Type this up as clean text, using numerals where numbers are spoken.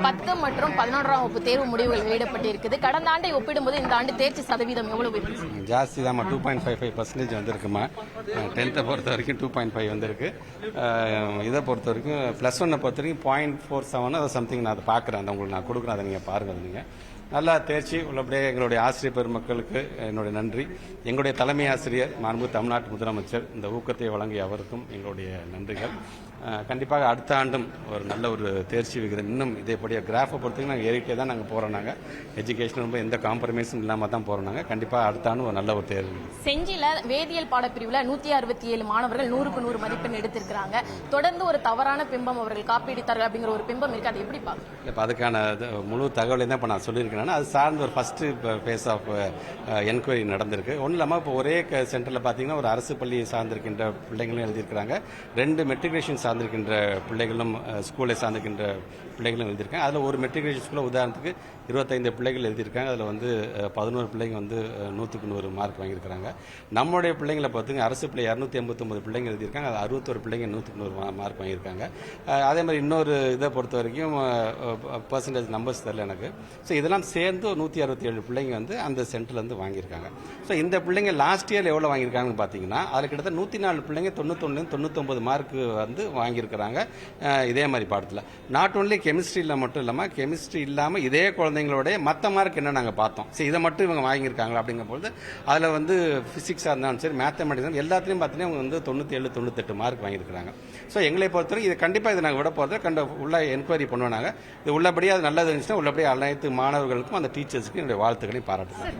10 மற்றும் 11ஆம் வகுப்பு தேர்வு முடிவுகள் வெளியிடப்பட்டிருக்குது. கடந்த ஆண்டை ஒப்பிடும்போது இந்த ஆண்டு தேர்ச்சி சதவீதம் எவ்வளவு இருக்கு? ஜாஸ்தி தான், 2.55% வந்திருக்குமா. 10th பொறுத்த வரைக்கும் 2.5 வந்திருக்கு. இதை பொறுத்த வரைக்கும் +1 பொறுத்த வரைக்கும் 0.47 அதை சம்திங் நான் அதை பார்க்குறேன், உங்களுக்கு நான் கொடுக்குறேன், அதை நீங்கள் பாருங்கள். நீங்கள் நல்லா தேர்ச்சி உள்ளபடியே எங்களுடைய ஆசிரியர் பெருமக்களுக்கு என்னுடைய நன்றி. எங்களுடைய தலைமை ஆசிரியர் மாண்பு தமிழ்நாட்டு முதலமைச்சர் இந்த ஊக்கத்தை வழங்கிய அவருக்கும் எங்களுடைய நன்றிகள். கண்டிப்பாக அடுத்த ஆண்டும் ஒரு நல்ல ஒரு தேர்ச்சி விகிதம் இன்னும் இதேபடியாக கிராஃபை பொறுத்தவரைக்கும் நாங்கள் ஏறிட்டே தான் நாங்கள் போகிறோம். நாங்கள் எஜுகேஷன் ரொம்ப எந்த காம்ப்ரமைஸும் இல்லாமல் தான் போகிறோம். நாங்கள் கண்டிப்பாக அடுத்த ஆண்டு ஒரு நல்ல ஒரு தேர்வு. செஞ்சியில் வேதியியல் பாடப்பிரிவில் 167 மாணவர்கள் 100க்கு 100 மதிப்பெண் எடுத்திருக்கிறாங்க. தொடர்ந்து ஒரு தவறான பிம்பம் அவர்கள் காப்பீடுத்தார்கள் அப்படிங்கிற ஒரு பிம்பம் இருக்கு, அதை எப்படி பார்க்க? இப்போ அதுக்கான முழு தகவலை தான் இப்போ நான் சொல்லியிருக்கேன். அது சார்ந்த ஒரு ஃபர்ஸ்ட் ஃபேஸ் ஆஃப் என்கொயரி நடந்திருக்கு. ஒன்றும் இல்லாமல் இப்போ ஒரே சென்டரில் பார்த்தீங்கன்னா ஒரு அரசு பள்ளியை சார்ந்திருக்கின்ற பிள்ளைகளும் எழுதியிருக்கிறாங்க, 2 மெட்ரிகுலேஷன் சார்ந்திருக்கின்ற பிள்ளைகளும் ஸ்கூலை சார்ந்திருக்கின்ற பிள்ளைகளும் எழுதியிருக்காங்க. அதில் ஒரு மெட்ரிகுலேஷன் ஸ்கூலில் உதாரணத்துக்கு 25 பிள்ளைகள் எழுதியிருக்காங்க. அதில் வந்து 11 பிள்ளைங்க வந்து 100க்கு 100 மார்க் வாங்கியிருக்கிறாங்க. நம்மளுடைய பிள்ளைங்களை பார்த்துங்க அரசு பிள்ளை 289 பிள்ளைங்க எழுதியிருக்காங்க, அது 61 பிள்ளைங்க 100க்கு 100 மார்க் வாங்கியிருக்காங்க. அதே மாதிரி இன்னொரு இதை பொறுத்த வரைக்கும் பர்சன்டேஜ் நம்பர்ஸ் தெரியல எனக்கு. ஸோ இதெல்லாம் சேர்ந்து 167 பிள்ளைங்க வந்து அந்த சென்டர்லேருந்து வாங்கியிருக்காங்க. ஸோ இந்த பிள்ளைங்க லாஸ்ட் இயர் எவ்வளோ வாங்கியிருக்காங்கன்னு பார்த்தீங்கன்னா அதில் கிட்டத்தட்ட 104 பிள்ளைங்க 91 மார்க் வந்து வாங்கியிருக்கிறாங்க. இதே மாதிரி பாடத்தில் நாட் ஒன்லி கெமிஸ்ட்ரியில் மட்டும் இல்லாமல் கெமிஸ்ட்ரி இல்லாமல் இதே குழந்தைங்களோட மற்ற மார்க் என்ன நாங்கள் பார்த்தோம். சரி, இதை மட்டும் இவங்க வாங்கியிருக்காங்களா அப்படிங்கும்போது அதில் வந்து ஃபிசிக்ஸாக இருந்தாலும் சரி, மேத்தமெட்டிக்ஸ் எல்லாத்துலேயும் பார்த்தீங்கன்னா இவங்க வந்து 97 98 மார்க் வாங்கியிருக்கிறாங்க. ஸோ எங்களை பொறுத்தவரை இது கண்டிப்பாக இதை நாங்கள் விட போகிறத உள்ள என்கொயரி பண்ணுவோம். நாங்கள் இது உள்ளபடியாக அது நல்லது இருந்துச்சுன்னா உள்ளபடியாக அனைத்து மாணவர்களுக்கும் அந்த டீச்சர்ஸுக்கும் என்னுடைய வாழ்த்துக்களையும் பாராட்டுறேன்.